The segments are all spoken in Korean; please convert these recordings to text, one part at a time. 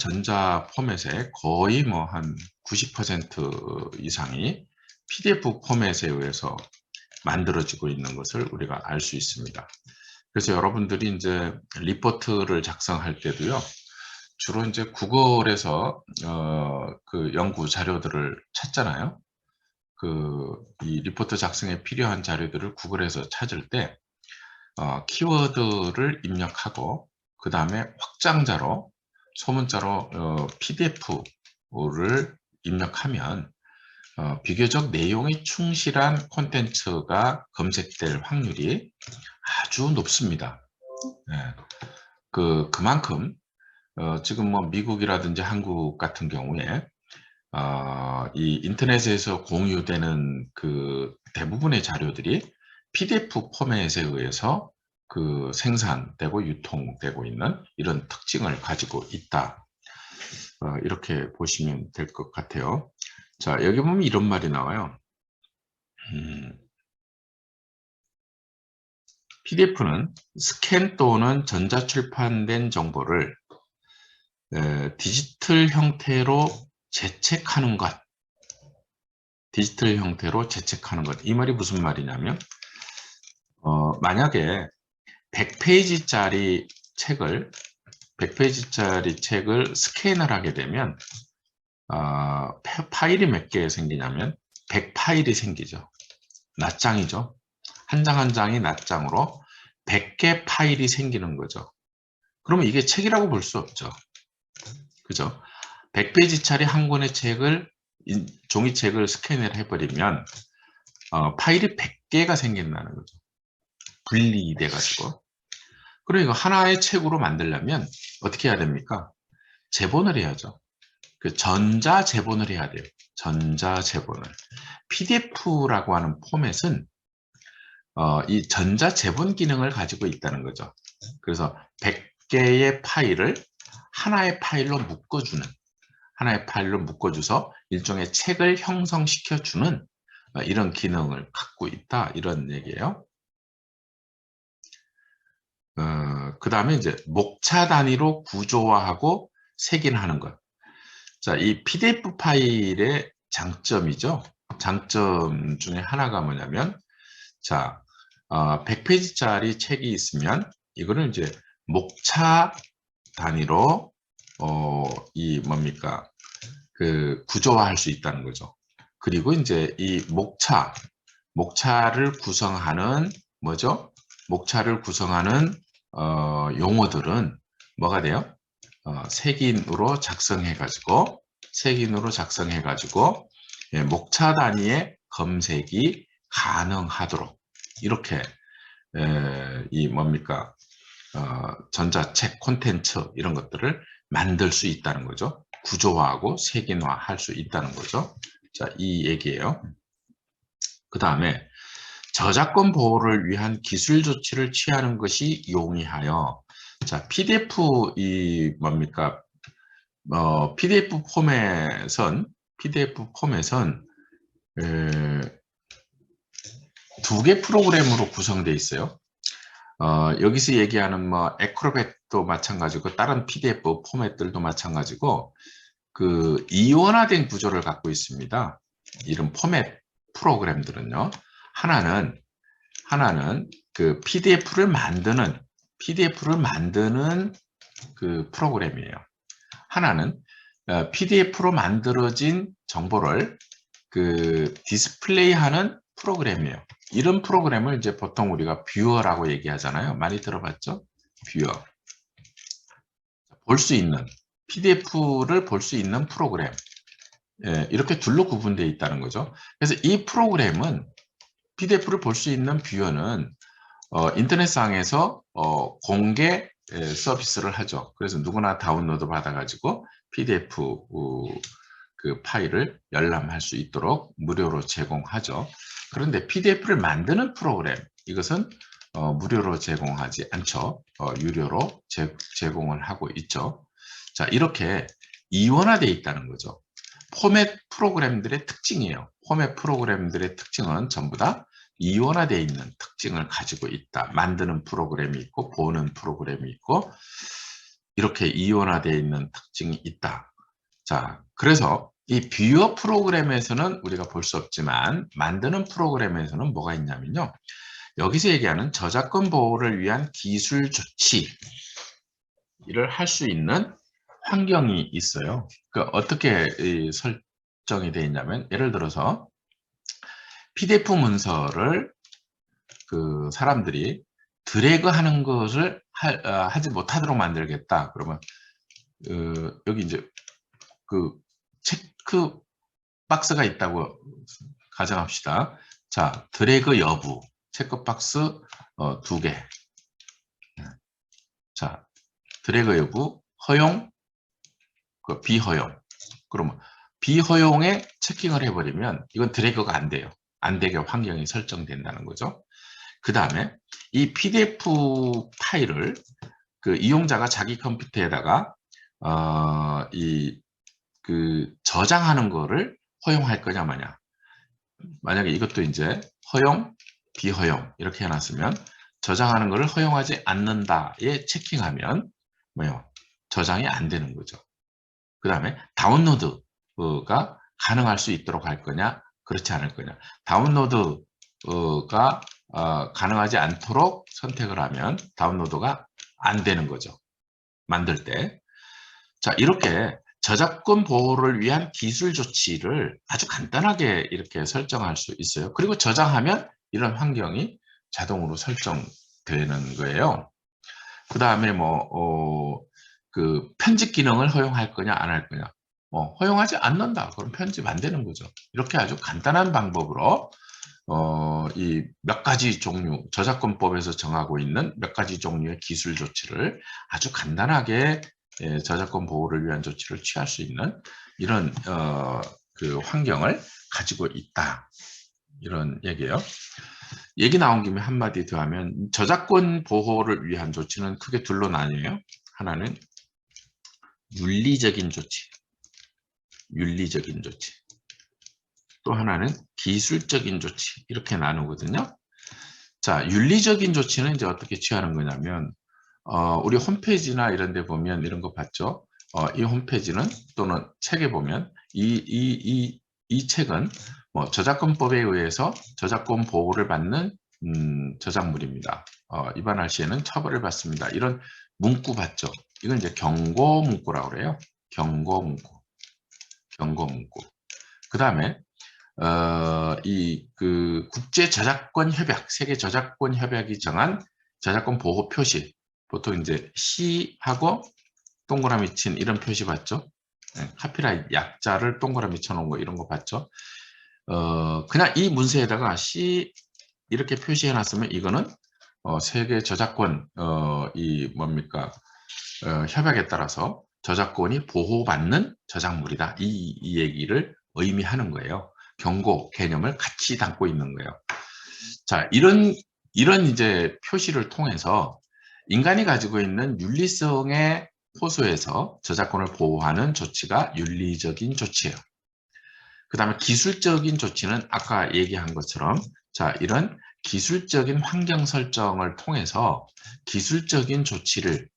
전자 포맷의 거의 뭐 한 90% 이상이 PDF 포맷에 의해서 만들어지고 있는 것을 우리가 알 수 있습니다. 그래서 여러분들이 이제 리포트를 작성할 때도요, 주로 이제 구글에서 그 연구 자료들을 찾잖아요. 이 리포트 작성에 필요한 자료들을 구글에서 찾을 때 키워드를 입력하고 그 다음에 확장자로 소문자로 PDF를 입력하면 비교적 내용이 충실한 콘텐츠가 검색될 확률이 아주 높습니다. 네. 그만큼 지금 뭐 미국이라든지 한국 같은 경우에 이 인터넷에서 공유되는 그 대부분의 자료들이 PDF 포맷에 의해서 생산되고 유통되고 있는 이런 특징을 가지고 있다. 이렇게 보시면 될 것 같아요. 자, 여기 보면 이런 말이 나와요. PDF는 스캔 또는 전자출판된 정보를 디지털 형태로 재책하는 것. 디지털 형태로 재책하는 것. 이 말이 무슨 말이냐면 만약에 100페이지짜리 책을 스캔을 하게 되면 파일이 몇 개 생기냐면 100파일이 생기죠. 낱장이죠. 한 장 한 장이 낱장으로 100개 파일이 생기는 거죠. 그러면 이게 책이라고 볼 수 없죠. 그죠? 100페이지짜리 한 권의 종이책을 스캔을 해버리면 파일이 100개가 생긴다는 거죠. 분리돼 가지고. 그러니까 하나의 책으로 만들려면 어떻게 해야 됩니까? 재본을 해야죠. 전자 재본을 해야 돼요. 전자 재본을. PDF라고 하는 포맷은 이 전자 재본 기능을 가지고 있다는 거죠. 그래서 100개의 파일을 하나의 파일로 묶어줘서 일종의 책을 형성시켜주는 이런 기능을 갖고 있다, 이런 얘기예요. 그 다음에 이제 목차 단위로 구조화하고 색인하는 것. 자, 이 PDF 파일의 장점이죠. 장점 중에 하나가 뭐냐면, 자, 100페이지짜리 책이 있으면 이거를 이제 목차 단위로 구조화할 수 있다는 거죠. 그리고 이제 이 목차를 구성하는 뭐죠? 목차를 구성하는 용어들은 뭐가 돼요? 색인으로 작성해가지고 목차 단위의 검색이 가능하도록 이렇게 전자책 콘텐츠 이런 것들을 만들 수 있다는 거죠. 구조화하고 색인화할 수 있다는 거죠. 자, 이 얘기예요. 그 다음에 저작권 보호를 위한 기술 조치를 취하는 것이 용이하여, 자, PDF PDF 포맷은 두 개 프로그램으로 구성되어 있어요. 여기서 얘기하는 뭐 에크로벳도 마찬가지고 다른 PDF 포맷들도 마찬가지고 이원화된 구조를 갖고 있습니다. 이런 포맷 프로그램들은요. 하나는 그 PDF를 만드는 그 프로그램이에요. 하나는 PDF로 만들어진 정보를 디스플레이하는 프로그램이에요. 이런 프로그램을 이제 보통 우리가 뷰어라고 얘기하잖아요. 많이 들어봤죠? 뷰어. PDF를 볼 수 있는 프로그램. 이렇게 둘로 구분되어 있다는 거죠. 그래서 이 프로그램은 PDF를 볼 수 있는 뷰어는 인터넷상에서 공개 서비스를 하죠. 그래서 누구나 다운로드 받아가지고 PDF 파일을 열람할 수 있도록 무료로 제공하죠. 그런데 PDF를 만드는 프로그램, 이것은 무료로 제공하지 않죠. 유료로 제공을 하고 있죠. 자, 이렇게 이원화되어 있다는 거죠. 포맷 프로그램들의 특징이에요. 포맷 프로그램들의 특징은 전부 다 이원화되어 있는 특징을 가지고 있다. 만드는 프로그램이 있고 보는 프로그램이 있고 이렇게 이원화되어 있는 특징이 있다. 자, 그래서 이 뷰어 프로그램에서는 우리가 볼 수 없지만 만드는 프로그램에서는 뭐가 있냐면요. 여기서 얘기하는 저작권 보호를 위한 기술 조치를 할 수 있는 환경이 있어요. 그 어떻게 설정이 되어 있냐면 예를 들어서 PDF 문서를 그 사람들이 드래그 하는 것을 하지 못하도록 만들겠다. 그러면 여기 이제 그 체크 박스가 있다고 가정합시다. 자, 드래그 여부 체크박스 2개. 자, 드래그 여부 허용, 비허용. 그러면 비허용에 체킹을 해버리면 이건 드래그가 안 돼요. 안 되게 환경이 설정된다는 거죠. 그 다음에 이 PDF 파일을 그 이용자가 자기 컴퓨터에다가 저장하는 거를 허용할 거냐 마냐. 만약에 이것도 이제 허용, 비허용 이렇게 해놨으면 저장하는 것을 허용하지 않는다에 체킹하면 뭐요? 저장이 안 되는 거죠. 그 다음에 다운로드가 가능할 수 있도록 할 거냐, 그렇지 않을 거냐. 다운로드가 가능하지 않도록 선택을 하면 다운로드가 안 되는 거죠. 만들 때. 자, 이렇게 저작권 보호를 위한 기술 조치를 아주 간단하게 이렇게 설정할 수 있어요. 그리고 저장하면 이런 환경이 자동으로 설정되는 거예요. 그 다음에 그 편집 기능을 허용할 거냐 안 할 거냐. 허용하지 않는다. 그럼 편집 안 되는 거죠. 이렇게 아주 간단한 방법으로 이 몇 가지 종류, 저작권법에서 정하고 있는 몇 가지 종류의 기술 조치를 아주 간단하게 저작권 보호를 위한 조치를 취할 수 있는 이런 그 환경을 가지고 있다. 이런 얘기예요. 얘기 나온 김에 한마디 더 하면 저작권 보호를 위한 조치는 크게 둘로 나뉘어요. 하나는 윤리적인 조치, 윤리적인 조치. 또 하나는 기술적인 조치 이렇게 나누거든요. 자, 윤리적인 조치는 이제 어떻게 취하는 거냐면 우리 홈페이지나 이런 데 보면 이런 거 봤죠? 이 홈페이지는 또는 책에 보면 이 책은 저작권법에 의해서 저작권 보호를 받는 저작물입니다. 위반할 시에는 처벌을 받습니다. 이런 문구 봤죠? 이건 이제 경고 문구라고 그래요. 경고 문구. 경고 문구. 그 다음에 그 국제 저작권 협약, 세계 저작권 협약이 정한 저작권 보호 표시, 보통 이제 C하고 동그라미 친 이런 표시 봤죠? 네, 카피라이트 약자를 동그라미 쳐놓은 거 이런 거 봤죠? 그냥 이 문서에다가 C 이렇게 표시해 놨으면 이거는 세계 저작권 협약에 따라서 저작권이 보호받는 저작물이다. 이 얘기를 의미하는 거예요. 경고 개념을 같이 담고 있는 거예요. 자, 이런 이제 표시를 통해서 인간이 가지고 있는 윤리성의 호소에서 저작권을 보호하는 조치가 윤리적인 조치예요. 그 다음에 기술적인 조치는 아까 얘기한 것처럼 자, 이런 기술적인 환경 설정을 통해서 기술적인 조치를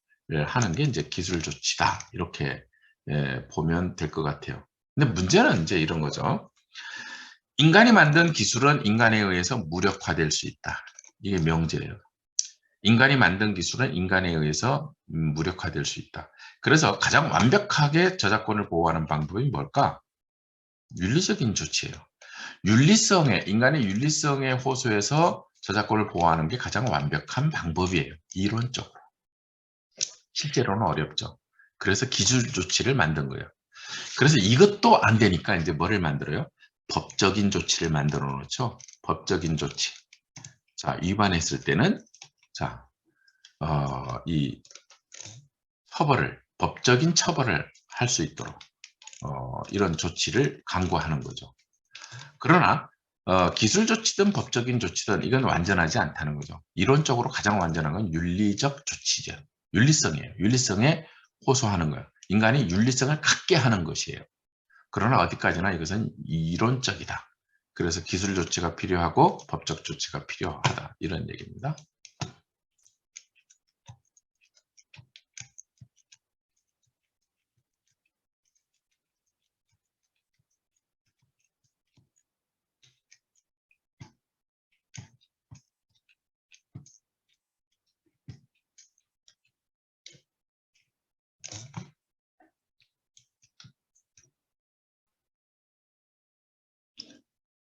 하는 게 이제 기술 조치다. 이렇게 보면 될 것 같아요. 근데 문제는 이제 이런 거죠. 인간이 만든 기술은 인간에 의해서 무력화될 수 있다. 이게 명제예요. 인간이 만든 기술은 인간에 의해서 무력화될 수 있다. 그래서 가장 완벽하게 저작권을 보호하는 방법이 뭘까? 윤리적인 조치예요. 인간의 윤리성의 호소에서 저작권을 보호하는 게 가장 완벽한 방법이에요. 이론적으로. 실제로는 어렵죠. 그래서 기술 조치를 만든 거예요. 그래서 이것도 안 되니까 이제 뭐를 만들어요? 법적인 조치를 만들어 놓죠. 법적인 조치. 자, 위반했을 때는 자, 이 법적인 처벌을 할 수 있도록 이런 조치를 강구하는 거죠. 그러나 기술 조치든 법적인 조치든 이건 완전하지 않다는 거죠. 이론적으로 가장 완전한 건 윤리적 조치죠. 윤리성이에요. 윤리성에 호소하는 거예요. 인간이 윤리성을 갖게 하는 것이에요. 그러나 어디까지나 이것은 이론적이다. 그래서 기술 조치가 필요하고 법적 조치가 필요하다. 이런 얘기입니다.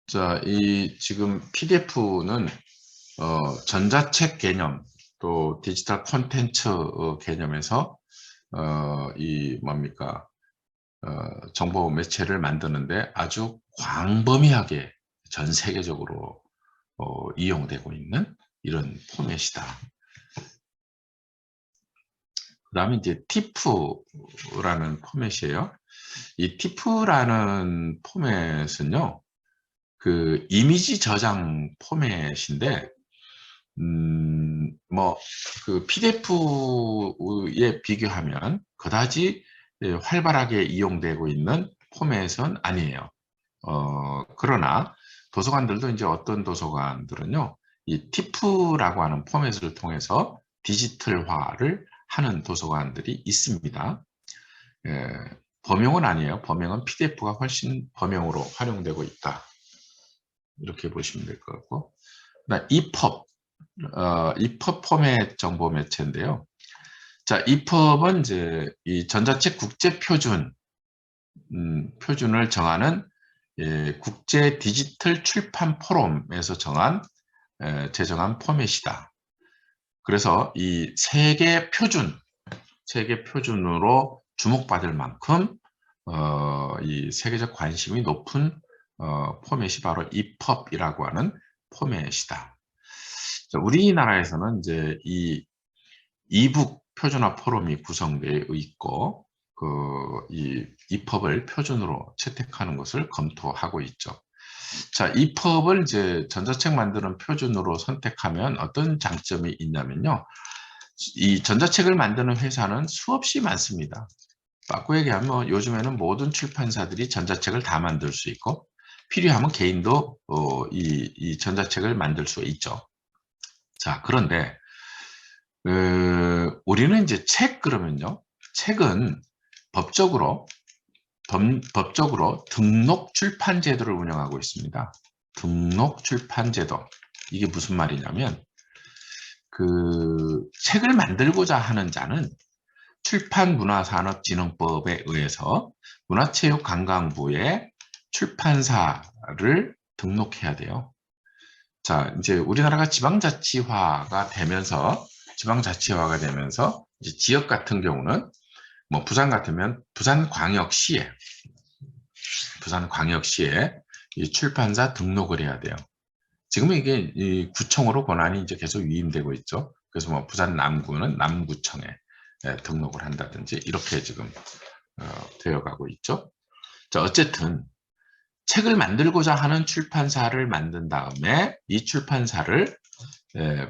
자, 이 지금 PDF는 전자책 개념 또 디지털 콘텐츠 개념에서 이 뭡니까 정보 매체를 만드는데 아주 광범위하게 전 세계적으로 이용되고 있는 이런 포맷이다. 그 다음에 이제 TIFF라는 포맷이에요. 이 TIFF라는 포맷은요, 그 이미지 저장 포맷인데, 그 PDF에 비교하면 그다지 활발하게 이용되고 있는 포맷은 아니에요. 그러나 도서관들도 이제 어떤 도서관들은요, 이 TIFF라고 하는 포맷을 통해서 디지털화를 하는 도서관들이 있습니다. 범용은 아니에요. 범용은 PDF가 훨씬 범용으로 활용되고 있다. 이렇게 보시면 될 것 같고. EPUB, EPUB 포맷 정보 매체인데요. 자, EPUB은 이제 이 전자책 국제 표준, 표준을 정하는 국제 디지털 출판 포럼에서 제정한 포맷이다. 그래서 이 세계 표준으로 주목받을 만큼 이 세계적 관심이 높은 포맷이 바로 EPUB이라고 하는 포맷이다. 자, 우리나라에서는 이제 이 이북 표준화 포럼이 구성되어 있고 이 EPUB을 표준으로 채택하는 것을 검토하고 있죠. 자, EPUB을 이제 전자책 만드는 표준으로 선택하면 어떤 장점이 있냐면요. 이 전자책을 만드는 회사는 수없이 많습니다. 바꿔 얘기하면 요즘에는 모든 출판사들이 전자책을 다 만들 수 있고 필요하면 개인도 이 전자책을 만들 수 있죠. 자, 그런데 우리는 이제 그러면요. 책은 법적으로 등록 출판 제도를 운영하고 있습니다. 등록 출판 제도. 이게 무슨 말이냐면 그 책을 만들고자 하는 자는 출판문화산업진흥법에 의해서 문화체육관광부에 출판사를 등록해야 돼요. 자, 이제 우리나라가 지방자치화가 되면서 이제 지역 같은 경우는 뭐 부산 같으면 부산광역시에 이 출판사 등록을 해야 돼요. 지금은 이게 이 구청으로 권한이 이제 계속 위임되고 있죠. 그래서 뭐 부산 남구는 남구청에 등록을 한다든지 이렇게 지금 되어가고 있죠. 자, 어쨌든 책을 만들고자 하는 출판사를 만든 다음에 이 출판사를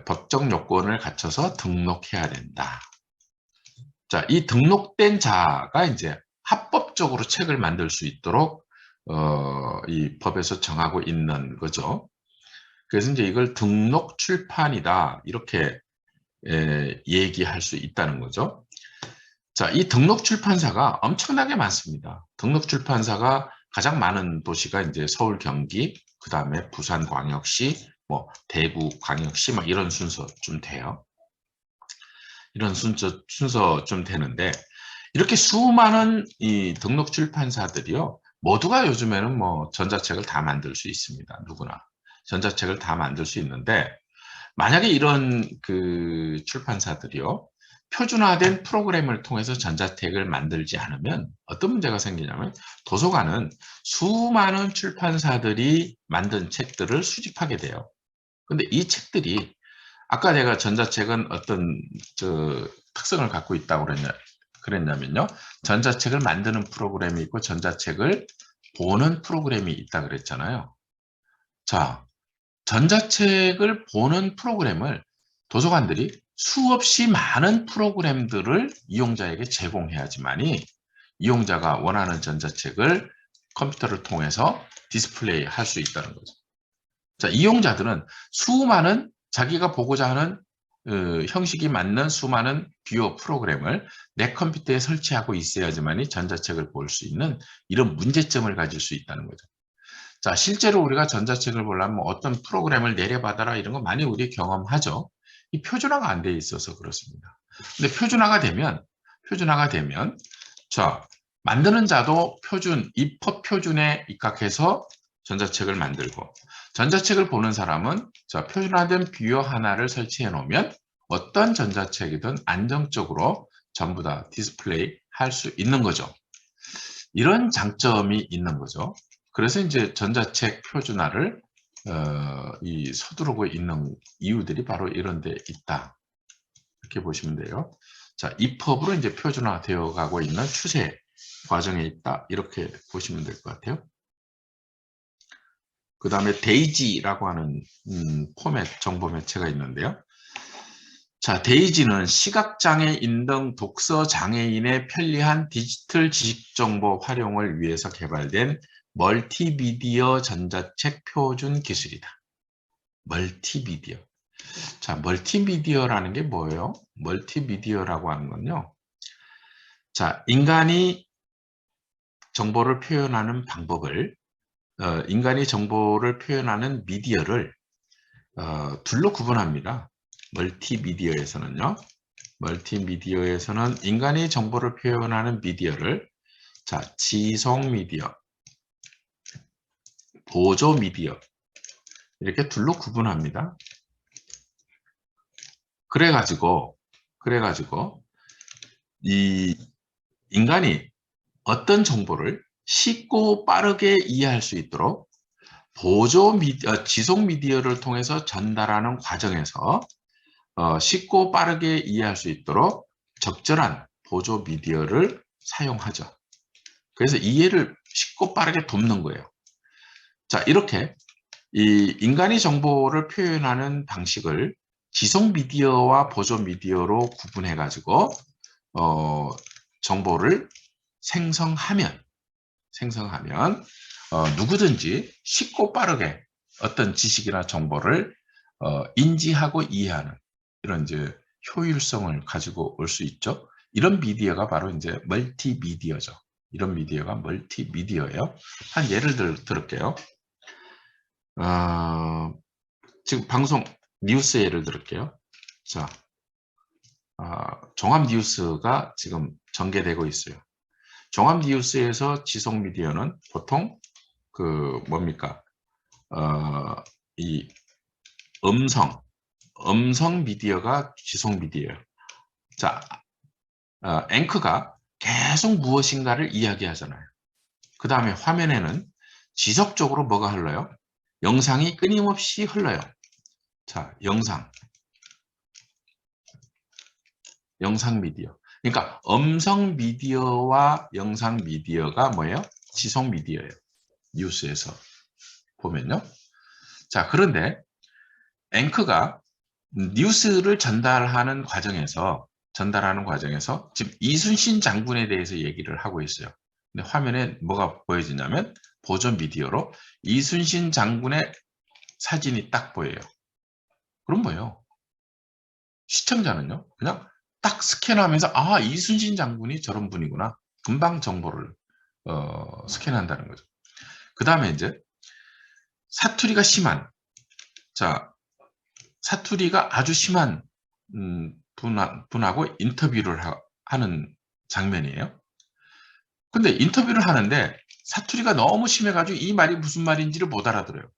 법적 요건을 갖춰서 등록해야 된다. 자, 이 등록된 자가 이제 합법적으로 책을 만들 수 있도록 이 법에서 정하고 있는 거죠. 그래서 이제 이걸 등록 출판이다 이렇게 얘기할 수 있다는 거죠. 자, 이 등록 출판사가 엄청나게 많습니다. 등록 출판사가 가장 많은 도시가 이제 서울, 경기, 그 다음에 부산광역시, 뭐 대구광역시 막 이런 순서쯤 돼요. 이런 순서쯤 되는데 이렇게 수많은 이 등록 출판사들이요. 모두가 요즘에는 뭐 전자책을 다 만들 수 있습니다. 누구나 전자책을 다 만들 수 있는데 만약에 이런 그 출판사들이요. 표준화된 프로그램을 통해서 전자책을 만들지 않으면 어떤 문제가 생기냐면 도서관은 수많은 출판사들이 만든 책들을 수집하게 돼요. 근데 이 책들이 아까 내가 전자책은 어떤 특성을 갖고 있다고 그랬냐면요. 전자책을 만드는 프로그램이 있고 전자책을 보는 프로그램이 있다 그랬잖아요. 자, 전자책을 보는 프로그램을 도서관들이 수없이 많은 프로그램들을 이용자에게 제공해야지만이 이용자가 원하는 전자책을 컴퓨터를 통해서 디스플레이 할 수 있다는 거죠. 자, 이용자들은 수많은 자기가 보고자 하는 형식이 맞는 수많은 뷰어 프로그램을 내 컴퓨터에 설치하고 있어야지만이 전자책을 볼 수 있는 이런 문제점을 가질 수 있다는 거죠. 자, 실제로 우리가 전자책을 보려면 뭐 어떤 프로그램을 내려받아라 이런 거 많이 우리 경험하죠. 이 표준화가 안 돼 있어서 그렇습니다. 근데 표준화가 되면 자, 만드는 자도 EPUB 표준에 입각해서 전자책을 만들고, 전자책을 보는 사람은 자, 표준화된 뷰어 하나를 설치해 놓으면 어떤 전자책이든 안정적으로 전부 다 디스플레이 할 수 있는 거죠. 이런 장점이 있는 거죠. 그래서 이제 전자책 표준화를 서두르고 있는 이유들이 바로 이런 데 있다. 이렇게 보시면 돼요. 자, EPUB으로 이제 표준화되어 가고 있는 추세 과정에 있다. 이렇게 보시면 될 것 같아요. 그 다음에 데이지라고 하는 포맷, 정보 매체가 있는데요. 자, 데이지는 시각장애인 등 독서장애인의 편리한 디지털 지식정보 활용을 위해서 개발된 멀티미디어 전자책 표준 기술이다. 멀티미디어. 자, 멀티미디어라는 게 뭐예요? 멀티미디어라고 하는 건요. 자, 인간이 정보를 표현하는 방법을, 인간이 정보를 표현하는 미디어를 둘로 구분합니다. 멀티미디어에서는요. 멀티미디어에서는 인간이 정보를 표현하는 미디어를 자, 지속 미디어, 보조 미디어 이렇게 둘로 구분합니다. 그래가지고 이 인간이 어떤 정보를 쉽고 빠르게 이해할 수 있도록 보조 미디어, 지속 미디어를 통해서 전달하는 과정에서 쉽고 빠르게 이해할 수 있도록 적절한 보조 미디어를 사용하죠. 그래서 이해를 쉽고 빠르게 돕는 거예요. 자, 이렇게 이 인간이 정보를 표현하는 방식을 지속 미디어와 보조 미디어로 구분해 가지고 정보를 생성하면 누구든지 쉽고 빠르게 어떤 지식이나 정보를 인지하고 이해하는 이런 이제 효율성을 가지고 올 수 있죠. 이런 미디어가 바로 이제 멀티미디어죠. 이런 미디어가 멀티미디어예요. 한 예를 들을게요. 지금 방송 뉴스 예를 들을게요. 자, 종합 뉴스가 지금 전개되고 있어요. 종합 뉴스에서 지속 미디어는 보통 그 뭡니까? 이 음성 미디어가 지속 미디어예요. 자, 앵커가 계속 무엇인가를 이야기하잖아요. 그 다음에 화면에는 지속적으로 뭐가 흘러요? 영상이 끊임없이 흘러요. 자, 영상 미디어. 그러니까 음성 미디어와 영상 미디어가 뭐예요? 지속 미디어예요. 뉴스에서 보면요. 자, 그런데 앵커가 뉴스를 전달하는 과정에서 지금 이순신 장군에 대해서 얘기를 하고 있어요. 근데 화면에 뭐가 보여지냐면 보조 미디어로 이순신 장군의 사진이 딱 보여요. 그럼 뭐예요? 시청자는요, 그냥 딱 스캔하면서 아, 이순신 장군이 저런 분이구나. 금방 정보를 스캔한다는 거죠. 그 다음에 이제 사투리가 심한, 자, 사투리가 아주 심한 분하고 인터뷰를 하는 장면이에요. 근데 인터뷰를 하는데 사투리가 너무 심해가지고 이 말이 무슨 말인지를 못 알아들어요.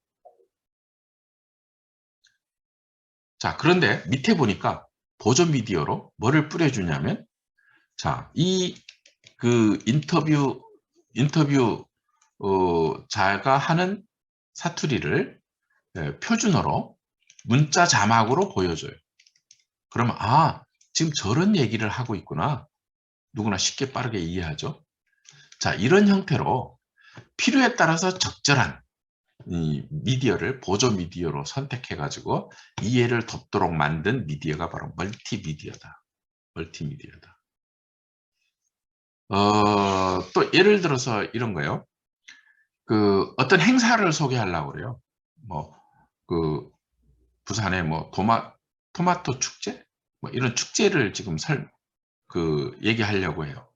자, 그런데 밑에 보니까 보조 미디어로 뭐를 뿌려주냐면, 자, 그 인터뷰 자가 하는 사투리를 표준어로 문자 자막으로 보여줘요. 그러면 아, 지금 저런 얘기를 하고 있구나. 누구나 쉽게 빠르게 이해하죠. 자, 이런 형태로 필요에 따라서 적절한 이 미디어를 보조 미디어로 선택해 가지고 이해를 돕도록 만든 미디어가 바로 멀티미디어다. 멀티미디어다. 또 예를 들어서 이런 거요. 그 어떤 행사를 소개하려고 그래요. 뭐 그 부산에 뭐 토마토 축제? 뭐 이런 축제를 지금 얘기하려고 해요.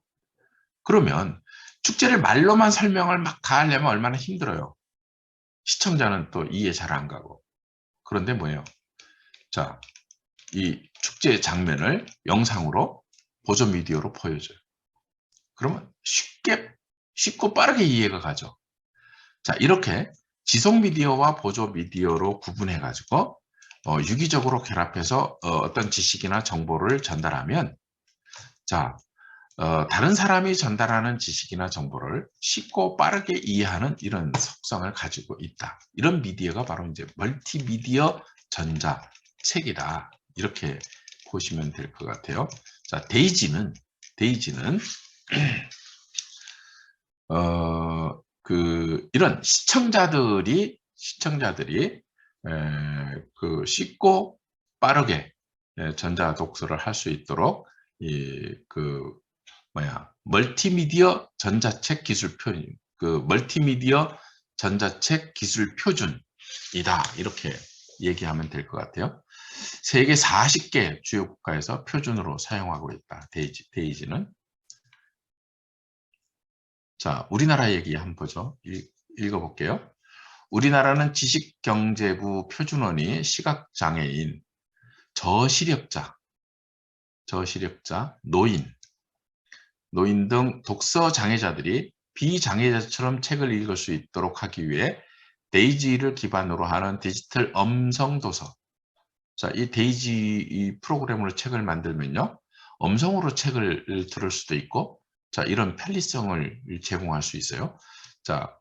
그러면 축제를 말로만 설명을 막 다 하려면 얼마나 힘들어요. 시청자는 또 이해 잘 안 가고. 그런데 뭐예요? 자, 이 축제 장면을 영상으로 보조 미디어로 보여줘요. 그러면 쉽고 빠르게 이해가 가죠. 자, 이렇게 지속 미디어와 보조 미디어로 구분해 가지고 유기적으로 결합해서 어떤 지식이나 정보를 전달하면, 자, 다른 사람이 전달하는 지식이나 정보를 쉽고 빠르게 이해하는 이런 속성을 가지고 있다. 이런 미디어가 바로 이제 멀티미디어 전자책이다. 이렇게 보시면 될 것 같아요. 자, 데이지는 이런 시청자들이 그 쉽고 빠르게 전자 독서를 할 수 있도록 멀티미디어 전자책 기술 표준, 멀티미디어 전자책 기술 표준이다. 이렇게 얘기하면 될 것 같아요. 세계 40개 주요 국가에서 표준으로 사용하고 있다. 데이지는. 자, 우리나라 얘기 한번 보죠. 읽어볼게요. 우리나라는 지식경제부 표준원이 시각장애인, 저시력자, 노인 등 독서 장애자들이 비장애자처럼 책을 읽을 수 있도록 하기 위해 데이지를 기반으로 하는 디지털 음성도서. 자, 이 데이지 프로그램으로 책을 만들면요, 음성으로 책을 들을 수도 있고, 자, 이런 편리성을 제공할 수 있어요. 자,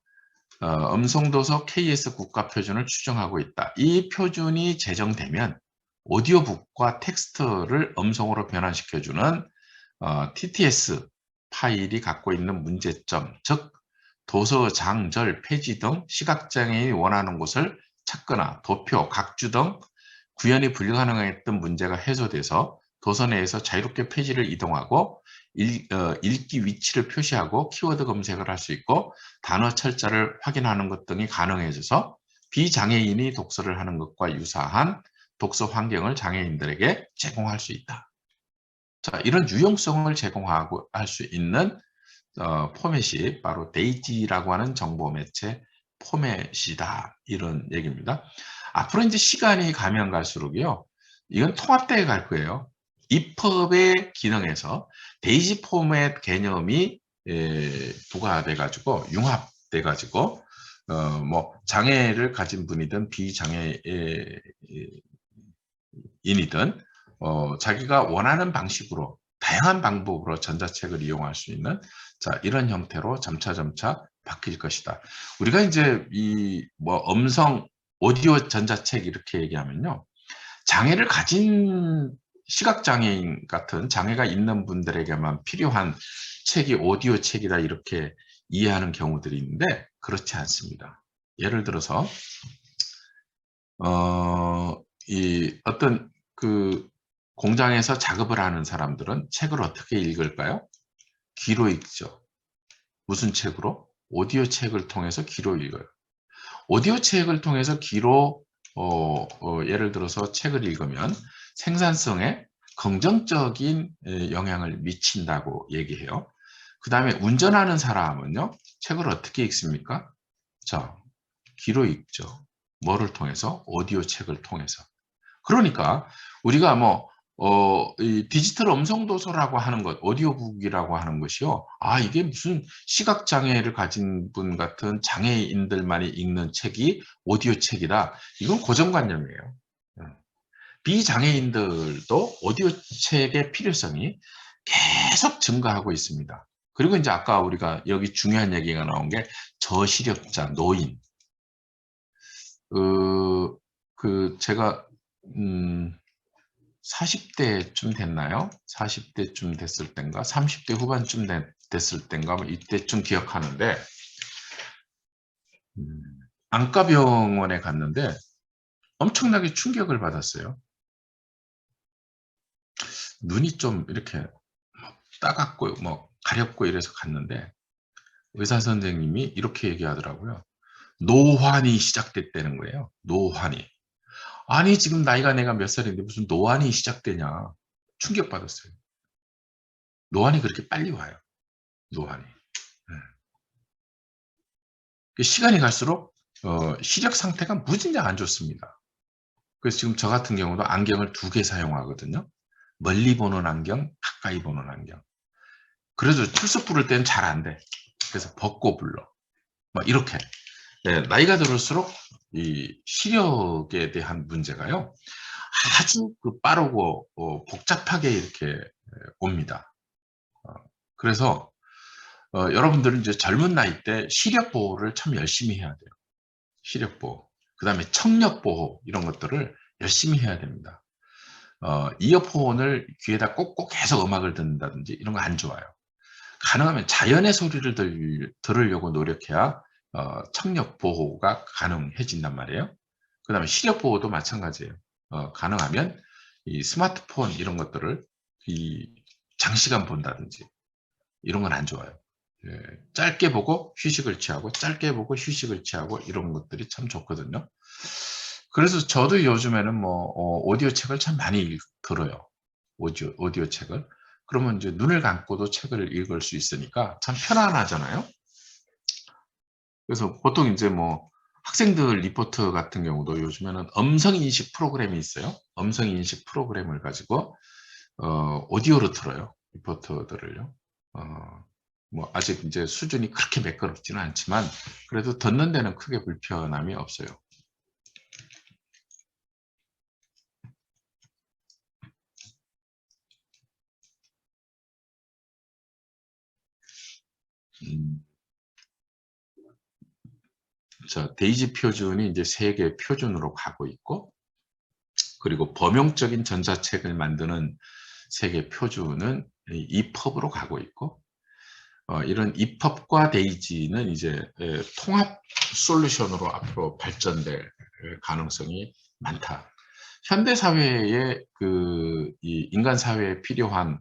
음성도서 KS 국가표준을 추정하고 있다. 이 표준이 제정되면 오디오북과 텍스트를 음성으로 변환시켜주는 TTS 파일이 갖고 있는 문제점, 즉 도서, 장절, 폐지 등 시각장애인이 원하는 곳을 찾거나 도표, 각주 등 구현이 불가능했던 문제가 해소돼서 도서 내에서 자유롭게 페이지를 이동하고 읽기 위치를 표시하고 키워드 검색을 할 수 있고 단어 철자를 확인하는 것 등이 가능해져서 비장애인이 독서를 하는 것과 유사한 독서 환경을 장애인들에게 제공할 수 있다. 자, 이런 유용성을 제공하고 할 수 있는 포맷이 바로 데이지라고 하는 정보 매체 포맷이다. 이런 얘기입니다. 앞으로 이제 시간이 가면 갈수록요, 이건 통합되어 갈 거예요. EPUB의 기능에서 데이지 포맷 개념이 부과돼 가지고 융합돼 가지고 뭐 장애를 가진 분이든 비장애인이든 자기가 원하는 방식으로 다양한 방법으로 전자책을 이용할 수 있는, 자, 이런 형태로 점차 바뀔 것이다. 우리가 이제 이 음성 오디오 전자책 이렇게 얘기하면요, 장애를 가진 시각장애인 같은 장애가 있는 분들에게만 필요한 책이 오디오 책이다 이렇게 이해하는 경우들이 있는데 그렇지 않습니다. 예를 들어서 이 어떤 그 공장에서 작업을 하는 사람들은 책을 어떻게 읽을까요? 귀로 읽죠. 무슨 책으로? 오디오 책을 통해서 귀로 읽어요. 오디오 책을 통해서 귀로 예를 들어서 책을 읽으면 생산성에 긍정적인 영향을 미친다고 얘기해요. 그 다음에 운전하는 사람은요, 책을 어떻게 읽습니까? 자, 귀로 읽죠. 뭐를 통해서? 오디오 책을 통해서. 그러니까 우리가 이 디지털 음성 도서라고 하는 것, 오디오북이라고 하는 것이요. 아, 이게 무슨 시각장애를 가진 분 같은 장애인들만이 읽는 책이 오디오 책이다. 이건 고정관념이에요. 비장애인들도 오디오 책의 필요성이 계속 증가하고 있습니다. 그리고 이제 아까 우리가 여기 중요한 얘기가 나온 게 저시력자, 노인. 제가 40대쯤 됐나요? 40대쯤 됐을 땐가? 30대 후반쯤 됐을 땐가? 이때쯤 기억하는데 안과병원에 갔는데 엄청나게 충격을 받았어요. 눈이 좀 이렇게 따갑고 가렵고 이래서 갔는데 의사 선생님이 이렇게 얘기하더라고요. 노환이 시작됐다는 거예요. 노환이. 아니 지금 나이가 내가 몇 살인데 무슨 노환이 시작되냐. 충격받았어요. 노환이 그렇게 빨리 와요. 노환이. 시간이 갈수록 시력 상태가 무진장 안 좋습니다. 그래서 지금 저 같은 경우도 안경을 2개 사용하거든요. 멀리 보는 안경, 가까이 보는 안경. 그래도 출석 부를 때는 잘 안 돼. 그래서 벗고 불러. 이렇게. 네, 나이가 들을수록 이 시력에 대한 문제가요. 아주 빠르고 복잡하게 이렇게 옵니다. 그래서 여러분들은 이제 젊은 나이 때 시력 보호를 참 열심히 해야 돼요. 시력 보호. 그다음에 청력 보호 이런 것들을 열심히 해야 됩니다. 이어폰을 귀에다 꽂고 계속 음악을 듣는다든지 이런 거 안 좋아요. 가능하면 자연의 소리를 들으려고 노력해야 청력 보호가 가능해진단 말이에요. 그다음에 시력 보호도 마찬가지예요. 가능하면 이 스마트폰 이런 것들을 이 장시간 본다든지 이런 건 안 좋아요. 예, 짧게 보고 휴식을 취하고 짧게 보고 휴식을 취하고 이런 것들이 참 좋거든요. 그래서 저도 요즘에는 뭐 오디오 책을 참 많이 들어요. 오디오 책을. 그러면 이제 눈을 감고도 책을 읽을 수 있으니까 참 편안하잖아요. 그래서 보통 이제 뭐 학생들 리포트 같은 경우도 요즘에는 음성 인식 프로그램이 있어요. 음성 인식 프로그램을 가지고 오디오로 틀어요. 리포트들을요. 뭐 아직 이제 수준이 그렇게 매끄럽지는 않지만 그래도 듣는 데는 크게 불편함이 없어요. 음, 자, 데이지 표준이 이제 세계 표준으로 가고 있고, 그리고 범용적인 전자책을 만드는 세계 표준은 EPUB으로 가고 있고, 이런 EPUB과 데이지는 이제 통합 솔루션으로 앞으로 발전될 가능성이 많다. 현대 사회에 이 인간 사회에 필요한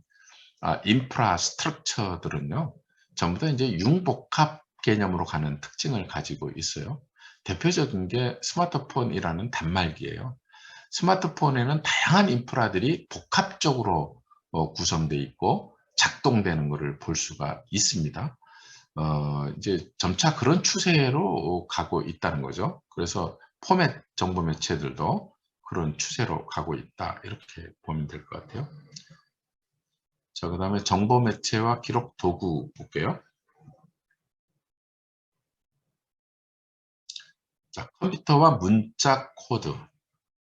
인프라스트럭처들은요, 전부 다 이제 융복합 개념으로 가는 특징을 가지고 있어요. 대표적인 게 스마트폰이라는 단말기예요. 스마트폰에는 다양한 인프라들이 복합적으로 구성되어 있고 작동되는 것을 볼 수가 있습니다. 이제 점차 그런 추세로 가고 있다는 거죠. 그래서 포맷 정보 매체들도 그런 추세로 가고 있다. 이렇게 보면 될 것 같아요. 자, 그 다음에 정보 매체와 기록 도구 볼게요. 자, 컴퓨터와 문자 코드.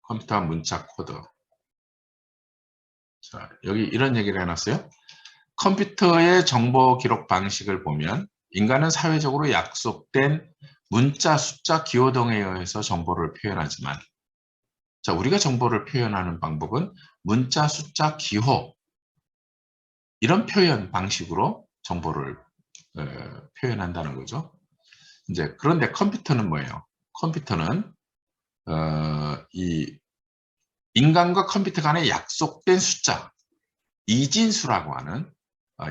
컴퓨터와 문자 코드. 자, 여기 이런 얘기를 해놨어요. 컴퓨터의 정보 기록 방식을 보면 인간은 사회적으로 약속된 문자, 숫자, 기호 등에 의해서 정보를 표현하지만, 자, 우리가 정보를 표현하는 방법은 문자, 숫자, 기호 이런 표현 방식으로 정보를 표현한다는 거죠. 이제 그런데 컴퓨터는 뭐예요? 컴퓨터는 이 인간과 컴퓨터 간의 약속된 숫자, 이진수라고 하는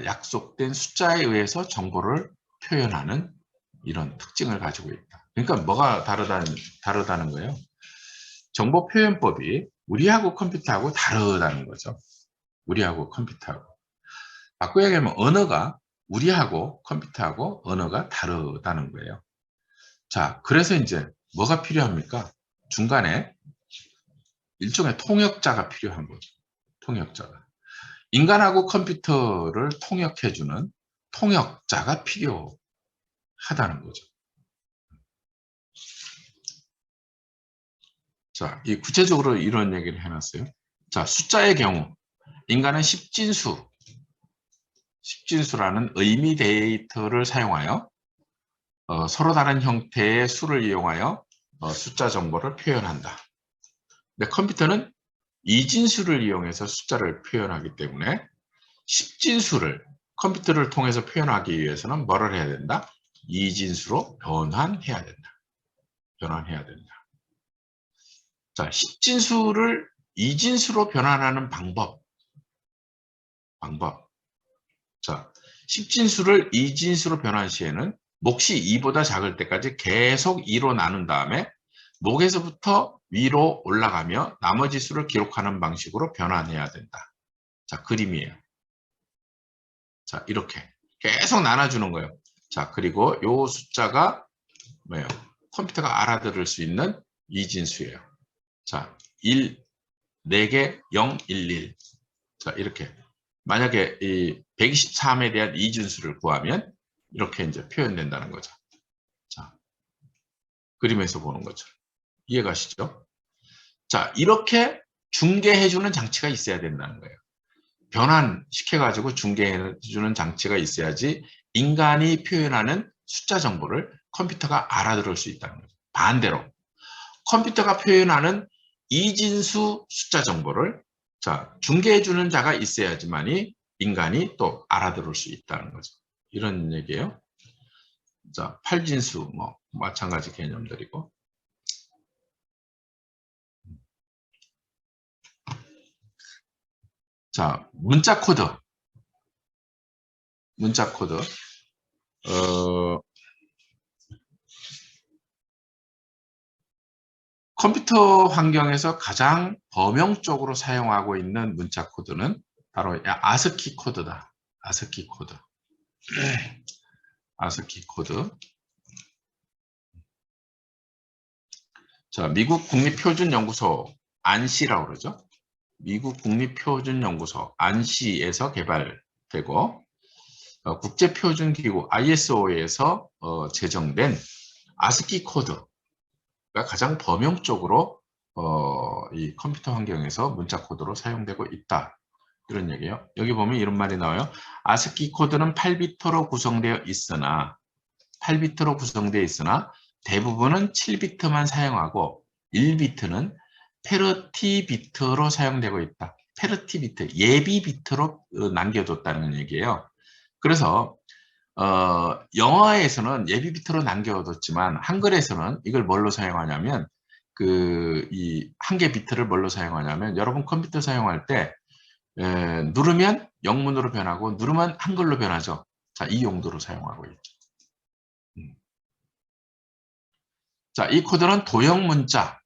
약속된 숫자에 의해서 정보를 표현하는 이런 특징을 가지고 있다. 그러니까 뭐가 다르다는 거예요. 정보 표현법이 우리하고 컴퓨터하고 다르다는 거죠. 우리하고 컴퓨터하고. 바꾸어 얘기하면 언어가 우리하고 컴퓨터하고 언어가 다르다는 거예요. 자, 그래서 이제 뭐가 필요합니까? 중간에 일종의 통역자가 필요한 거죠. 통역자가. 인간하고 컴퓨터를 통역해주는 통역자가 필요하다는 거죠. 자, 이 구체적으로 이런 얘기를 해놨어요. 자, 숫자의 경우 인간은 십진수라는 의미 데이터를 사용하여 서로 다른 형태의 수를 이용하여 숫자 정보를 표현한다. 근데 컴퓨터는 이진수를 이용해서 숫자를 표현하기 때문에 십진수를 컴퓨터를 통해서 표현하기 위해서는 뭐를 해야 된다? 이진수로 변환해야 된다. 변환해야 된다. 자, 십진수를 이진수로 변환하는 방법. 자, 십진수를 이진수로 변환 시에는 몫이 2보다 작을 때까지 계속 2로 나눈 다음에 목에서부터 위로 올라가며 나머지 수를 기록하는 방식으로 변환해야 된다. 자, 그림이에요. 자, 이렇게 계속 나눠주는 거예요. 자, 그리고 요 숫자가 뭐예요? 컴퓨터가 알아들을 수 있는 이진수예요. 자, 1, 4개, 0, 1, 1. 자, 이렇게. 만약에 이 123에 대한 이진수를 구하면 이렇게 이제 표현된다는 거죠. 자, 그림에서 보는 거죠. 이해가시죠? 자, 이렇게 중계해주는 장치가 있어야 된다는 거예요. 변환시켜가지고 중계해주는 장치가 있어야지 인간이 표현하는 숫자 정보를 컴퓨터가 알아들을 수 있다는 거죠. 반대로 컴퓨터가 표현하는 이진수 숫자 정보를 자, 중계해주는 자가 있어야지만이 인간이 또 알아들을 수 있다는 거죠. 이런 얘기예요. 자, 8진수 뭐 마찬가지 개념들이고. 자, 문자 코드. 문자 코드. 컴퓨터 환경에서 가장 범용적으로 사용하고 있는 문자 코드는 바로 아스키 코드다. 아스키 코드. 아스키 코드. 자, 미국 국립표준연구소 안시라고 그러죠. 미국 국립표준연구소 안시에서 개발되고 국제표준기구 ISO에서 제정된 아스키 코드가 가장 범용적으로 이 컴퓨터 환경에서 문자 코드로 사용되고 있다. 이런 얘기예요. 여기 보면 이런 말이 나와요. 아스키 코드는 8비트로 구성되어 있으나 대부분은 7비트만 사용하고 1비트는 페르티 비트로 사용되고 있다. 페르티 비트, 예비 비트로 남겨뒀다는 얘기예요. 그래서 영어에서는 예비 비트로 남겨뒀지만 한글에서는 이걸 뭘로 사용하냐면 이 한 개 비트를 뭘로 사용하냐면 여러분 컴퓨터 사용할 때 누르면 영문으로 변하고 누르면 한글로 변하죠. 자, 이 용도로 사용하고 있죠. 자, 이 코드는 도형 문자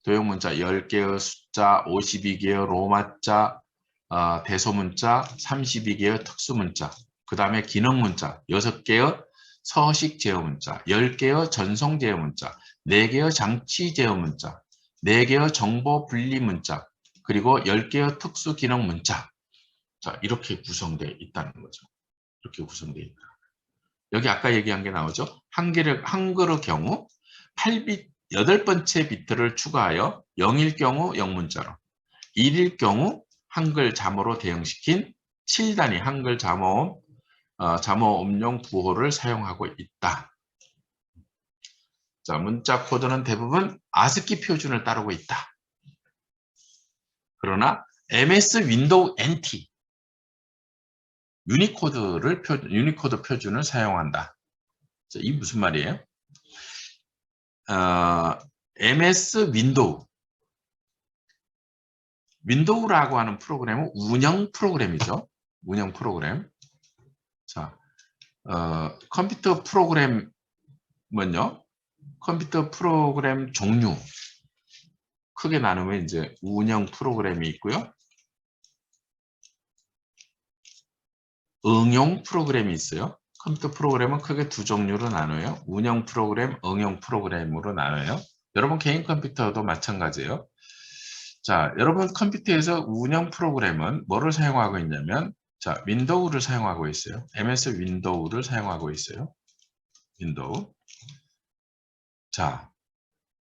10개의 숫자, 52개의 로마자, 대소문자, 32개의 특수문자, 그 다음에 기능문자, 6개의 서식 제어문자, 10개의 전송 제어문자, 4개의 장치 제어문자, 4개의 정보 분리 문자, 그리고 10개의 특수 기능 문자. 자, 이렇게 구성되어 있다는 거죠. 이렇게 구성되어 있다. 여기 아까 얘기한 게 나오죠. 한글의 경우 8번째 비트를 추가하여 0일 경우 0문자로, 1일 경우 한글 자모로 대응시킨 7단위 한글 자모 음용 부호를 사용하고 있다. 자, 문자 코드는 대부분 아스키 표준을 따르고 있다. 그러나 MS 윈도우 NT 유니코드 표준을 사용한다. 자, 이 무슨 말이에요? MS 윈도우라고 하는 프로그램은 운영 프로그램이죠. 운영 프로그램. 자, 컴퓨터 프로그램은요, 컴퓨터 프로그램 종류 크게 나누면 이제 운영 프로그램이 있고요, 응용 프로그램이 있어요. 컴퓨터 프로그램은 크게 두 종류로 나눠요. 운영 프로그램, 응용 프로그램으로 나눠요. 여러분 개인 컴퓨터도 마찬가지예요. 자, 여러분 컴퓨터에서 운영 프로그램은 뭐를 사용하고 있냐면, 자, 윈도우를 사용하고 있어요. MS 윈도우를 사용하고 있어요. 윈도우. 자,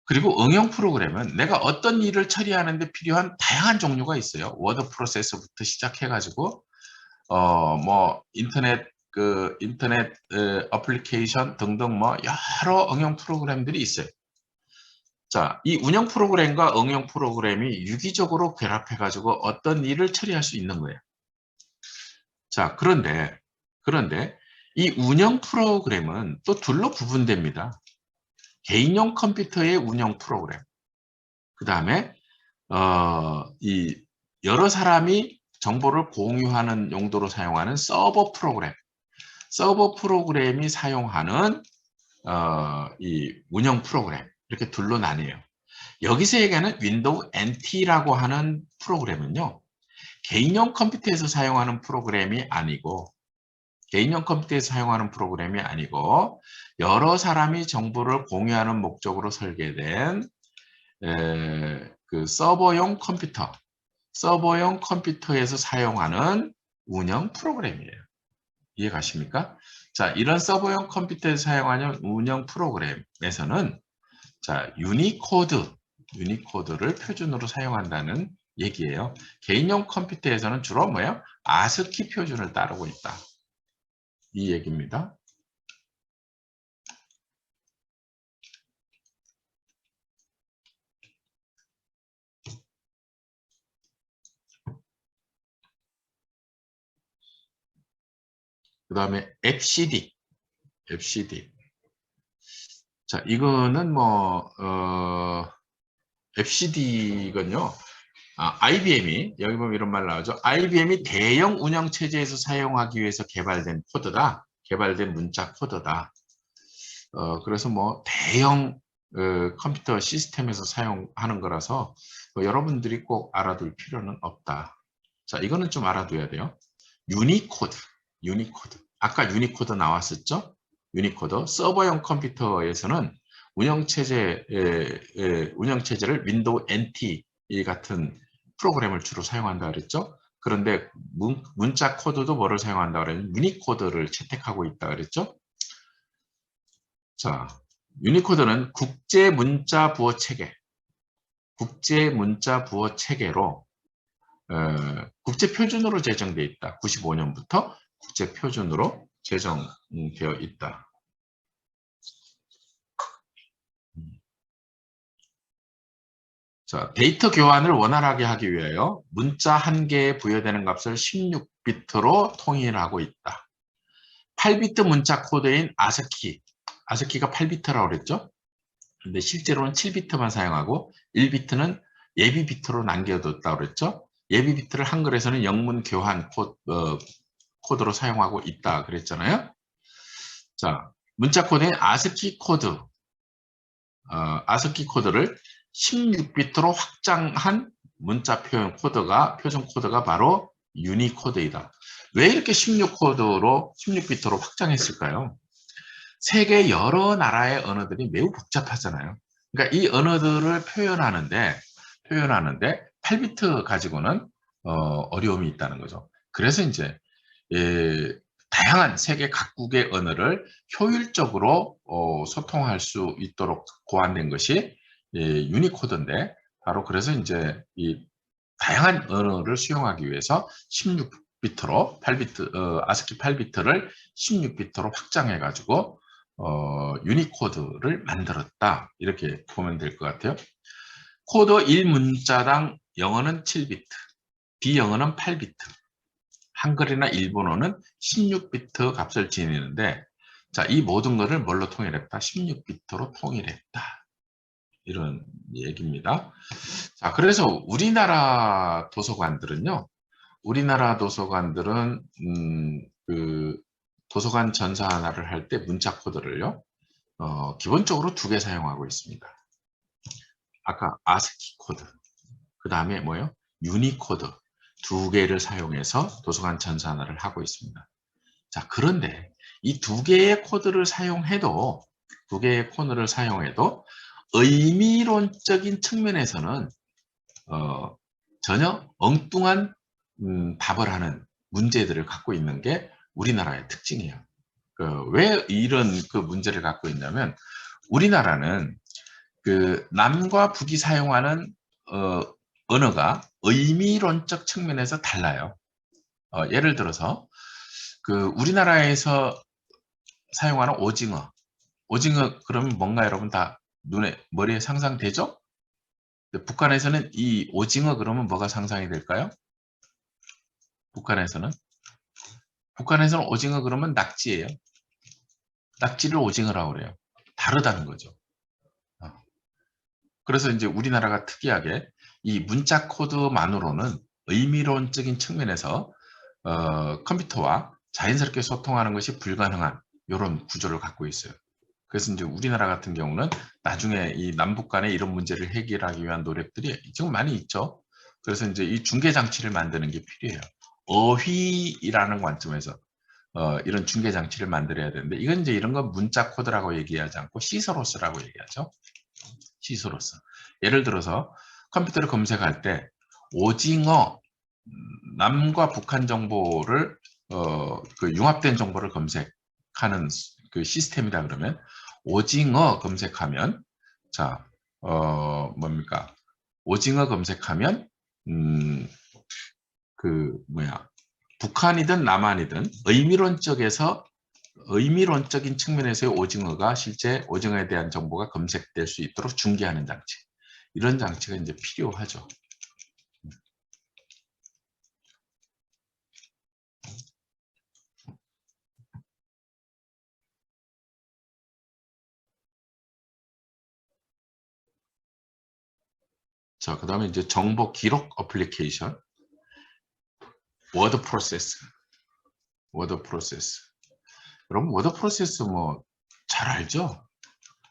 그리고 응용 프로그램은 내가 어떤 일을 처리하는데 필요한 다양한 종류가 있어요. 워드 프로세서부터 시작해가지고 뭐 인터넷 어플리케이션 등등 뭐 여러 응용 프로그램들이 있어요. 자, 이 운영 프로그램과 응용 프로그램이 유기적으로 결합해가지고 어떤 일을 처리할 수 있는 거예요. 자, 그런데 이 운영 프로그램은 또 둘로 구분됩니다. 개인용 컴퓨터의 운영 프로그램, 그 다음에 이 여러 사람이 정보를 공유하는 용도로 사용하는 서버 프로그램, 서버 프로그램이 사용하는 이 운영 프로그램, 이렇게 둘로 나뉘어요. 여기서 얘기하는 윈도우 NT라고 하는 프로그램은요, 개인용 컴퓨터에서 사용하는 프로그램이 아니고 여러 사람이 정보를 공유하는 목적으로 설계된 그 서버용 컴퓨터에서 사용하는 운영 프로그램이에요. 이해 가십니까? 자, 이런 서버용 컴퓨터에서 사용하는 운영 프로그램에서는 자, 유니코드를 표준으로 사용한다는 얘기예요. 개인용 컴퓨터에서는 주로 뭐예요? 아스키 표준을 따르고 있다. 이 얘기입니다. 그 다음에 FCD. 자, 이거는 FCD건요. IBM이, 여기 보면 이런 말 나오죠. IBM이 대형 운영체제에서 사용하기 위해서 개발된 코드다. 개발된 문자 코드다. 그래서 대형 컴퓨터 시스템에서 사용하는 거라서 여러분들이 꼭 알아둘 필요는 없다. 자, 이거는 좀 알아둬야 돼요. 유니코드. 아까 유니코드 나왔었죠? 유니코드. 서버용 컴퓨터에서는 운영체제를 윈도우 NT 같은 프로그램을 주로 사용한다 그랬죠? 그런데 문자 코드도 뭐를 사용한다 그랬죠? 유니코드를 채택하고 있다 그랬죠? 자, 유니코드는 국제 문자 부호 체계로 국제 표준으로 제정되어 있다. 95년부터 국제 표준으로 제정되어 있다. 자, 데이터 교환을 원활하게 하기 위하여 문자 한 개에 부여되는 값을 16비트로 통일하고 있다. 8비트 문자 코드인 아스키가 8비트라고 그랬죠? 근데 실제로는 7비트만 사용하고 1비트는 예비 비트로 남겨뒀다고 그랬죠? 예비 비트를 한글에서는 영문 교환 코드로 사용하고 있다 그랬잖아요. 자, 문자 코드인 아스키 코드를 16비트로 확장한 문자 표준 코드가 바로 유니코드이다. 왜 이렇게 16비트로 확장했을까요? 세계 여러 나라의 언어들이 매우 복잡하잖아요. 그러니까 이 언어들을 표현하는데 8비트 가지고는 어려움이 있다는 거죠. 그래서 이제 다양한 세계 각국의 언어를 효율적으로 소통할 수 있도록 고안된 것이 유니코드인데, 바로 그래서 이제 이 다양한 언어를 수용하기 위해서 16비트로 아스키 8비트를 16비트로 확장해 가지고 유니코드를 만들었다, 이렇게 보면 될 것 같아요. 코드 1문자당 영어는 7비트, 비영어는 8비트, 한글이나 일본어는 16비트 값을 지니는데, 자, 이 모든 것을 뭘로 통일했다? 16비트로 통일했다. 이런 얘기입니다. 자, 그래서 우리나라 도서관들은 그 도서관 전사 하나를 할 때 문자 코드를요, 기본적으로 2개 사용하고 있습니다. 아까 아스키 코드, 그 다음에 유니코드 2개를 사용해서 도서관 전사 하나를 하고 있습니다. 자, 그런데 이 2개의 코드를 사용해도 의미론적인 측면에서는 전혀 엉뚱한 답을 하는 문제들을 갖고 있는 게 우리나라의 특징이에요. 왜 이런 문제를 갖고 있냐면, 우리나라는 남과 북이 사용하는 언어가 의미론적 측면에서 달라요. 예를 들어서 우리나라에서 사용하는 오징어 그러면 뭔가 여러분 다 머리에 상상되죠? 북한에서는 이 오징어 그러면 뭐가 상상이 될까요? 북한에서는 오징어 그러면 낙지예요. 낙지를 오징어라고 그래요. 다르다는 거죠. 그래서 이제 우리나라가 특이하게 이 문자 코드만으로는 의미론적인 측면에서 컴퓨터와 자연스럽게 소통하는 것이 불가능한 이런 구조를 갖고 있어요. 그래서 이제 우리나라 같은 경우는 나중에 이 남북 간의 이런 문제를 해결하기 위한 노력들이 지금 많이 있죠. 그래서 이제 이 중개 장치를 만드는 게 필요해요. 어휘라는 관점에서 이런 중개 장치를 만들어야 되는데, 이건 이제 이런 건 문자 코드라고 얘기하지 않고 시소로스라고 얘기하죠. 시소로스. 예를 들어서 컴퓨터를 검색할 때 오징어, 남과 북한 정보를 융합된 정보를 검색하는 그 시스템이다 그러면 오징어 검색하면 자, 뭡니까? 오징어 검색하면 그 뭐야? 북한이든 남한이든 의미론적인 측면에서의 오징어가 실제 오징어에 대한 정보가 검색될 수 있도록 중개하는 장치. 이런 장치가 이제 필요하죠. 자, 그 다음에 이제 정보 기록 어플리케이션. 워드 프로세스. 여러분, 워드 프로세스 뭐 잘 알죠?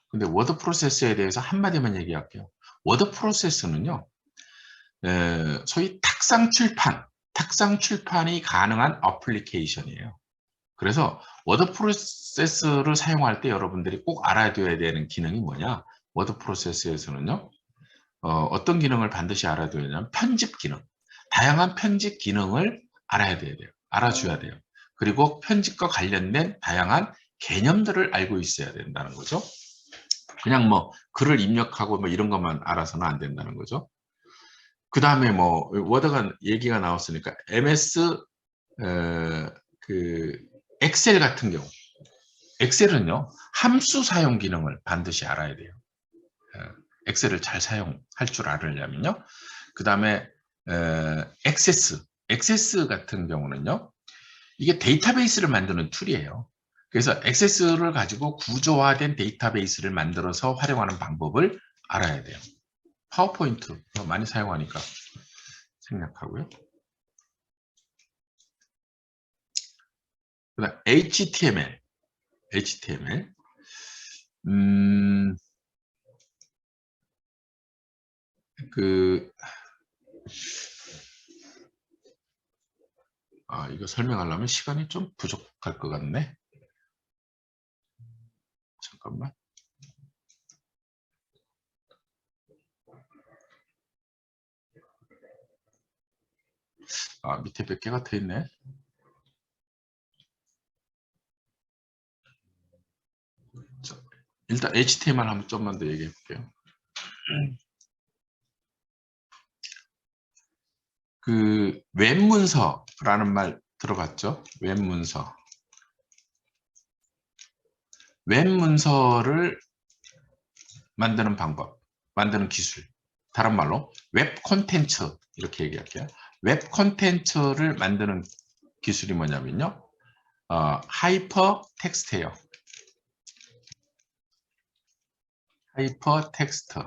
근데 워드 프로세스에 대해서 한마디만 얘기할게요. 워드 프로세스는요, 소위 탁상 출판이 가능한 어플리케이션이에요. 그래서 워드 프로세스를 사용할 때 여러분들이 꼭 알아둬야 되는 기능이 뭐냐? 워드 프로세스에서는요, 어떤 기능을 반드시 알아둬야 되냐면 편집 기능. 다양한 편집 기능을 알아줘야 돼요. 그리고 편집과 관련된 다양한 개념들을 알고 있어야 된다는 거죠. 그냥 뭐 글을 입력하고 뭐 이런 것만 알아서는 안 된다는 거죠. 그 다음에 뭐 워드가 얘기가 나왔으니까 MS 그 엑셀 같은 경우, 엑셀은요 함수 사용 기능을 반드시 알아야 돼요. 엑셀을 잘 사용할 줄 알으려면요. 그 다음에 액세스 같은 경우는요. 이게 데이터베이스를 만드는 툴이에요. 그래서 액세스를 가지고 구조화된 데이터베이스를 만들어서 활용하는 방법을 알아야 돼요. 파워포인트 많이 사용하니까 생략하고요. 그다음 HTML. 이거 설명하려면 시간이 좀 부족할 것 같네. 잠깐만. 밑에 몇 개가 더 있네. 자, 일단 HTML 한번 좀만 더 얘기해 볼게요. 그 웹문서라는 말 들어봤죠? 웹문서를 만드는 방법, 만드는 기술. 다른 말로 웹 콘텐츠 이렇게 얘기할게요. 웹 콘텐츠를 만드는 기술이 뭐냐면요. 하이퍼 텍스트예요. 하이퍼 텍스트.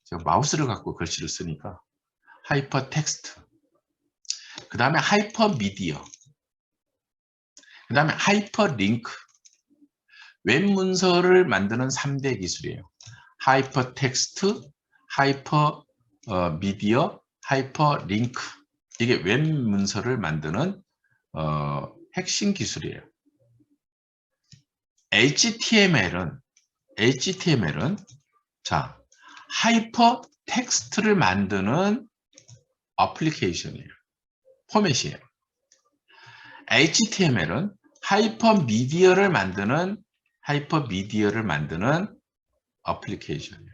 제가 마우스를 갖고 글씨를 쓰니까 하이퍼 텍스트. 그 다음에 하이퍼 미디어. 그 다음에 하이퍼 링크. 웹 문서를 만드는 3대 기술이에요. 하이퍼 텍스트, 하이퍼 미디어, 하이퍼 링크. 이게 웹 문서를 만드는 핵심 기술이에요. HTML은 자, 하이퍼 텍스트를 만드는 어플리케이션이에요. 포맷이에요. HTML은 하이퍼 미디어를 만드는 어플리케이션이에요.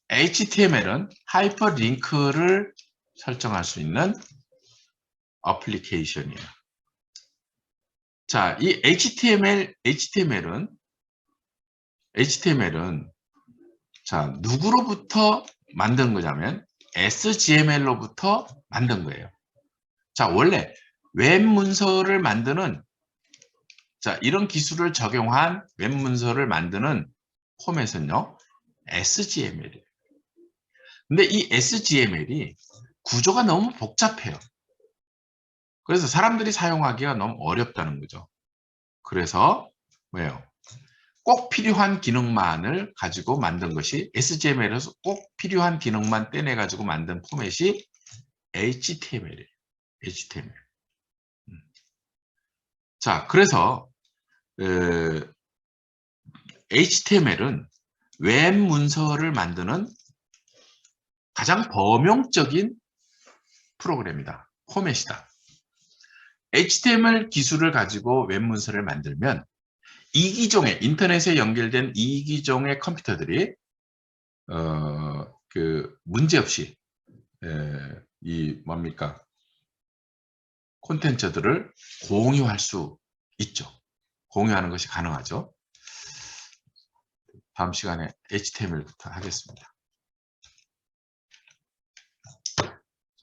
HTML은 하이퍼 링크를 설정할 수 있는 어플리케이션이에요. 자, 이 HTML은 자, 누구로부터 만든 거냐면 SGML로부터 만든 거예요. 자, 원래 웹 문서를 만드는 이런 기술을 적용한 웹 문서를 만드는 포맷은요. SGML이에요. 근데 이 SGML이 구조가 너무 복잡해요. 그래서 사람들이 사용하기가 너무 어렵다는 거죠. 그래서 뭐예요? 꼭 필요한 기능만을 가지고 만든 것이 SGML에서 꼭 필요한 기능만 떼내 가지고 만든 포맷이 HTML이에요. HTML. 자, 그래서 HTML은 웹 문서를 만드는 가장 범용적인 프로그램이다. 포맷이다. HTML 기술을 가지고 웹 문서를 만들면 이기종의 인터넷에 연결된 이기종의 컴퓨터들이 그 문제없이 이 뭡니까 콘텐츠들을 공유할 수 있죠. 공유하는 것이 가능하죠. 다음 시간에 HTML부터 하겠습니다.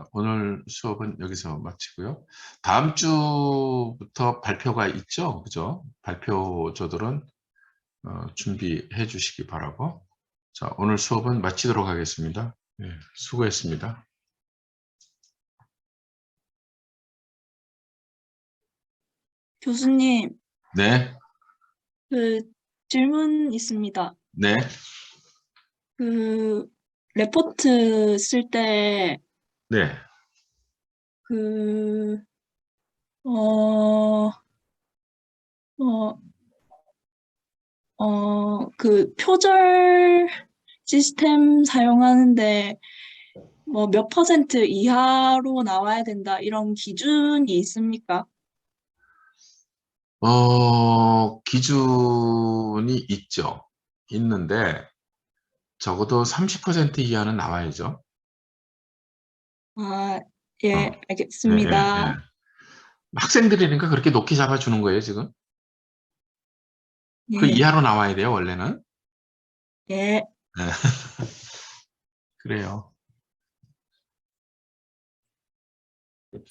자, 오늘 수업은 여기서 마치고요. 다음 주부터 발표가 있죠. 그죠? 발표조들은 준비해 주시기 바라고. 자, 오늘 수업은 마치도록 하겠습니다. 네, 수고했습니다. 교수님, 네, 그 질문 있습니다. 네, 그 레포트 쓸 때 네. 그, 어, 어, 그 표절 시스템 사용하는데 뭐 몇 퍼센트 이하로 나와야 된다 이런 기준이 있습니까? 기준이 있죠. 있는데 적어도 30% 이하는 나와야죠. 아, 어, 예, 예, 예, 예. 알겠습니다. 학생들이니까 그렇게 높게 잡아주는 거예요, 지금. 그 예, 이하로 나와야 돼요, 원래는. 예. 예. 그래요.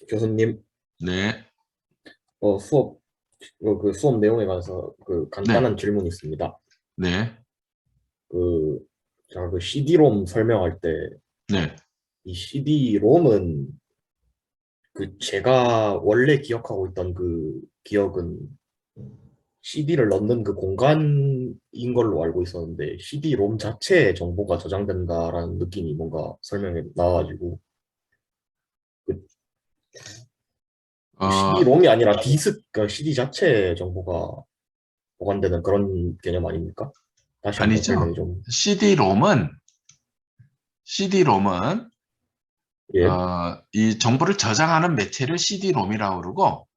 교수님, 네, 수업, 그 수업 내용에 관해서 그 네, 간단한 질문이 있습니다. 네, 그, 제가 그 CD-ROM 설명할 때, 네. 이 CD-ROM은 그 제가 원래 기억하고 있던 그 기억은 CD를 넣는 그 공간인 걸로 알고 있었는데, CD-ROM 자체에 정보가 저장된다라는 느낌이 뭔가 설명에 나와가지고, 그 어, CD-ROM이 아니라 디스크, CD 자체에 정보가 보관되는 그런 개념 아닙니까? 다시 한번 아니죠. 설명이 좀. CD-ROM은 예, 이 정보를 저장하는 매체를 CD-ROM이라고 그러고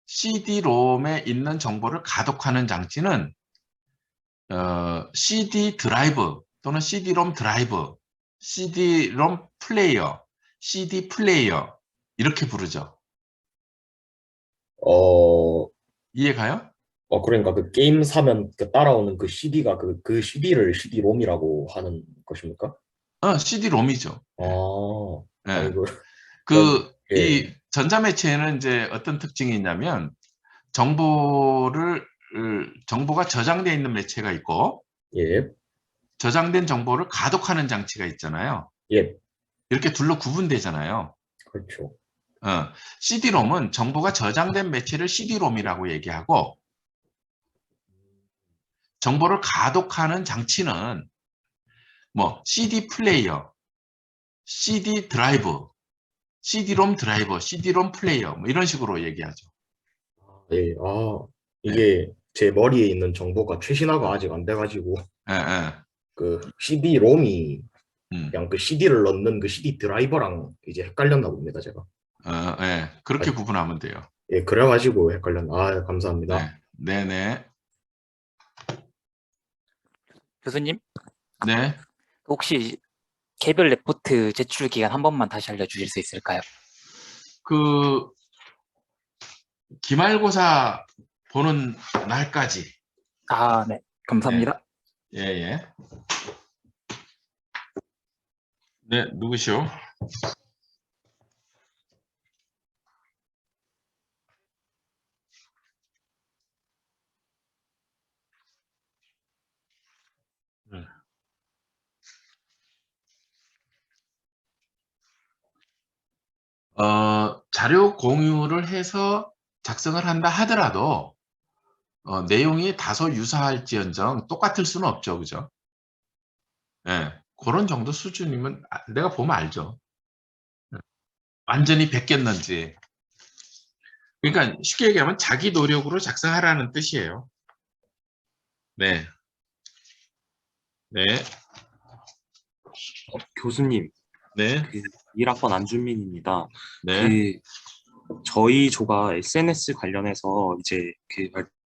CD-ROM에 있는 정보를 가독하는 장치는 CD 드라이브 또는 CD-ROM 드라이브, CD-ROM 플레이어, CD 플레이어 이렇게 부르죠. 어, 이해가요? 그러니까 그 게임 사면 그 따라오는 그 CD가 그 CD를 CD-ROM이라고 하는 것입니까? CD-ROM이죠. 예, 아니, 예. 전, 예, 이 전자매체에는 이제 어떤 특징이 있냐면 정보가 저장되어 있는 매체가 있고 예, 저장된 정보를 가독하는 장치가 있잖아요. 예, 이렇게 둘로 구분되잖아요. 그렇죠. CD-ROM은 정보가 저장된 매체를 CD-ROM이라고 얘기하고 정보를 가독하는 장치는 뭐 CD 플레이어, CD 드라이브, CD-ROM 드라이버, CD-ROM 플레이어 뭐 이런 식으로 얘기하죠. 예, 네. 이게 제 머리에 있는 정보가 최신화가 아직 안 돼가지고 예, 예. 그 CD-ROM이 음. 그냥 그 CD를 넣는 그 CD 드라이버랑 이제 헷갈렸나 봅니다, 제가. 예. 그렇게 아, 구분하면 돼요. 예, 그래가지고 헷갈렸나. 감사합니다. 네. 네네. 교수님, 네. 혹시 개별 레포트 제출 기간 한 번만 다시 알려주실 수 있을까요? 그 기말고사 보는 날까지. 아, 네. 네. 감사합니다. 예, 예. 네, 누구시오? 네. 자료 공유를 해서 작성을 한다 하더라도 내용이 다소 유사할지언정 똑같을 수는 없죠. 그죠? 예. 그런 정도 수준이면 내가 보면 알죠. 예. 완전히 베꼈는지. 그러니까 쉽게 얘기하면 자기 노력으로 작성하라는 뜻이에요. 네. 네. 교수님, 네. 그 1학번 안준민입니다. 네. 그 저희 조가 SNS 관련해서 이제 그